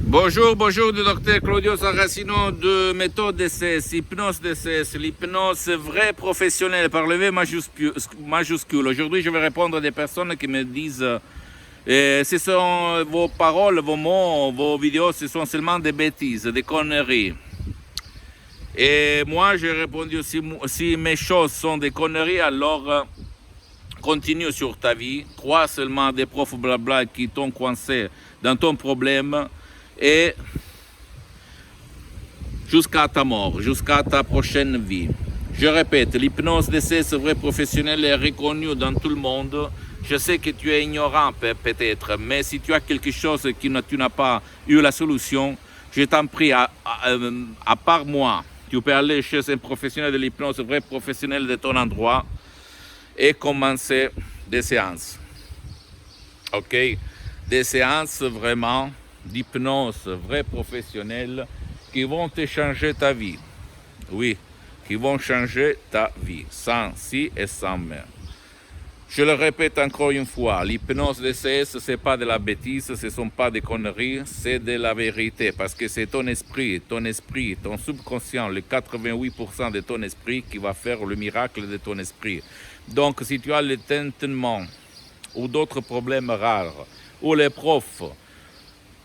Bonjour, bonjour, du docteur Claudio Saracino de méthode DCS, hypnose DCS, l'hypnose vraie professionnelle par le V majuscule. Aujourd'hui, je vais répondre à des personnes qui me disent ce sont vos paroles, vos mots, vos vidéos, ce sont seulement des bêtises, des conneries. Et moi, j'ai répondu si mes choses sont des conneries, alors continue sur ta vie, crois seulement des profs blabla qui t'ont coincé dans ton problème et jusqu'à ta mort, jusqu'à ta prochaine vie. Je répète, l'hypnose DCS vrai professionnel est reconnue dans tout le monde. Je sais que tu es ignorant peut-être, mais si tu as quelque chose que tu n'as pas eu la solution, je t'en prie, à part moi, tu peux aller chez un professionnel de l'hypnose vrai professionnel de ton endroit et commencer des séances. Ok? Des séances vraiment d'hypnose vrai professionnelle qui vont te changer ta vie. Oui, qui vont changer ta vie, sans si et sans mais. Je le répète encore une fois, l'hypnose DCS, ce n'est pas de la bêtise, ce ne sont pas des conneries, c'est de la vérité, parce que c'est ton esprit, ton subconscient, le 88% de ton esprit qui va faire le miracle de ton esprit. Donc, si tu as le tintement ou d'autres problèmes rares, ou les profs,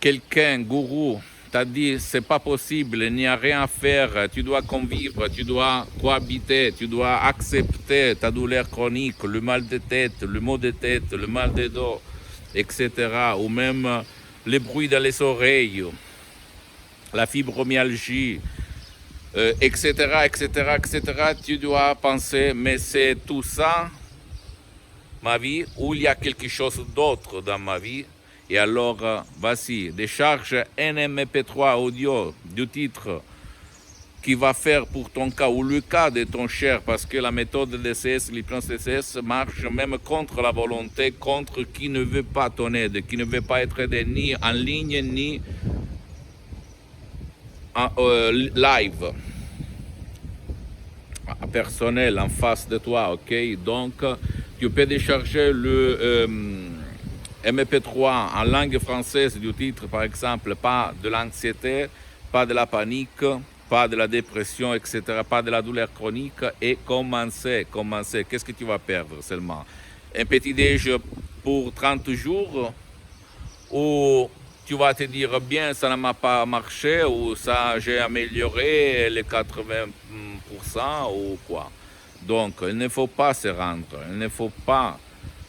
quelqu'un, gourou, t'a dit c'est pas possible, il n'y a rien à faire, tu dois convivre, tu dois cohabiter, tu dois accepter ta douleur chronique, le mal de tête, le maux de tête, le mal de dos, etc. Ou même les bruits dans les oreilles, la fibromyalgie, etc., etc., etc. Tu dois penser, mais c'est tout ça, ma vie, ou il y a quelque chose d'autre dans ma vie. Et alors, voici, décharge un MP3 audio du titre qui va faire pour ton cas ou le cas de ton cher, parce que la méthode DCS, l'hypnose DCS, marche même contre la volonté, contre qui ne veut pas ton aide, qui ne veut pas être aidé ni en ligne, ni en live, personnel, en face de toi, ok? Donc, tu peux décharger le MP3 en langue française du titre, par exemple, pas de l'anxiété, pas de la panique, pas de la dépression, etc., pas de la douleur chronique, et commencer. Qu'est-ce que tu vas perdre seulement? Un petit déj pour 30 jours, ou tu vas te dire, bien, ça ne m'a pas marché, ou ça, j'ai amélioré les 80%, ou quoi. Donc, il ne faut pas se rendre, il ne faut pas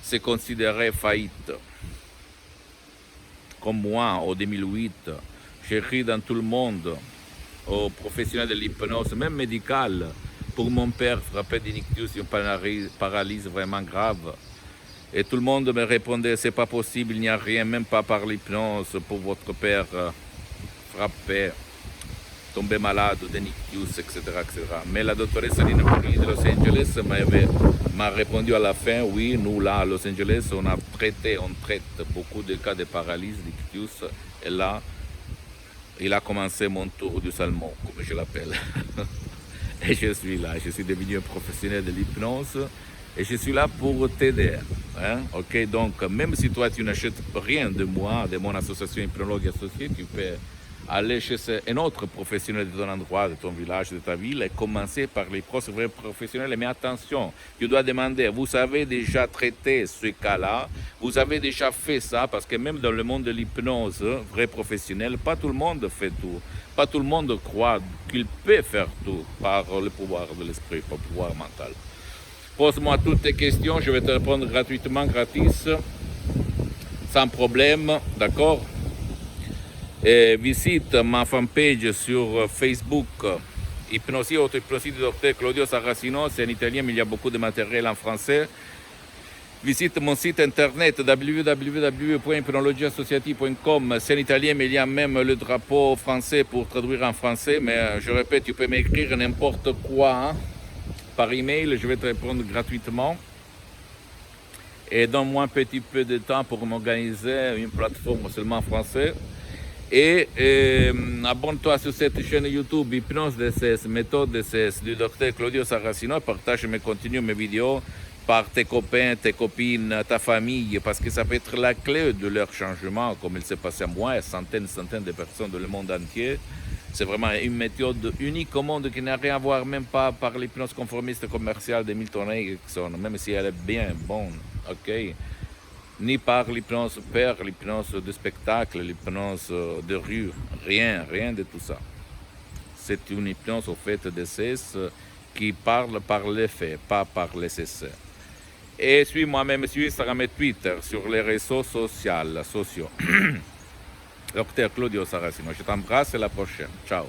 se considérer faillite. Comme moi, en 2008, j'écris dans tout le monde, aux professionnels de l'hypnose, même médicale, pour mon père frappé d'ictus, une paralysie vraiment grave. Et tout le monde me répondait, c'est pas possible, il n'y a rien, même pas par l'hypnose, pour votre père frappé, tombé malade d'un ictus, etc., etc. Mais la doctoresse Lina Marie de Los Angeles m'a répondu à la fin, oui, nous là à Los Angeles, on traite beaucoup de cas de paralysie, d'ictus, et là, il a commencé mon tour du salmon, comme je l'appelle. Et je suis là, je suis devenu un professionnel de l'hypnose, et je suis là pour t'aider. Hein? Ok, donc même si toi tu n'achètes rien de moi, de mon association Hypnologue Associée, tu peux aller chez un autre professionnel de ton endroit, de ton village, de ta ville, et commencer par les vrais professionnels. Mais attention, tu dois demander, vous avez déjà traité ce cas-là, vous avez déjà fait ça, parce que même dans le monde de l'hypnose, vrai professionnel, pas tout le monde fait tout. Pas tout le monde croit qu'il peut faire tout par le pouvoir de l'esprit, par le pouvoir mental. Pose-moi toutes tes questions, je vais te répondre gratuitement, gratis, sans problème, d'accord? Et visite ma fanpage sur Facebook, Hypnosie, auto-hypnosie du docteur Claudio Saracino, c'est en italien, mais il y a beaucoup de matériel en français. Visite mon site internet www.hypnologieassociative.com, c'est en italien, mais il y a même le drapeau français pour traduire en français. Mais je répète, tu peux m'écrire n'importe quoi hein, par email, je vais te répondre gratuitement. Et donne-moi un petit peu de temps pour m'organiser une plateforme seulement en français. Et abonne-toi sur cette chaîne YouTube Hypnose DCS, méthode DCS du docteur Claudio Saracino. Partage mes contenus, mes vidéos. par tes copains, tes copines, ta famille, parce que ça peut être la clé de leur changement, comme il s'est passé à moi, et centaines de personnes dans le monde entier. C'est vraiment une méthode unique au monde qui n'a rien à voir même pas par l'hypnose conformiste commerciale de Milton Erickson, même si elle est bien bonne, ok? Ni par l'hypnose père, l'hypnose de spectacle, l'hypnose de rue, rien de tout ça. C'est une hypnose au fait de cesse qui parle par les faits, pas par les essais. Et suis-moi même sur Instagram et Twitter, sur les réseaux sociaux. Docteur Claudio Saracino. Je t'embrasse et à la prochaine. Ciao.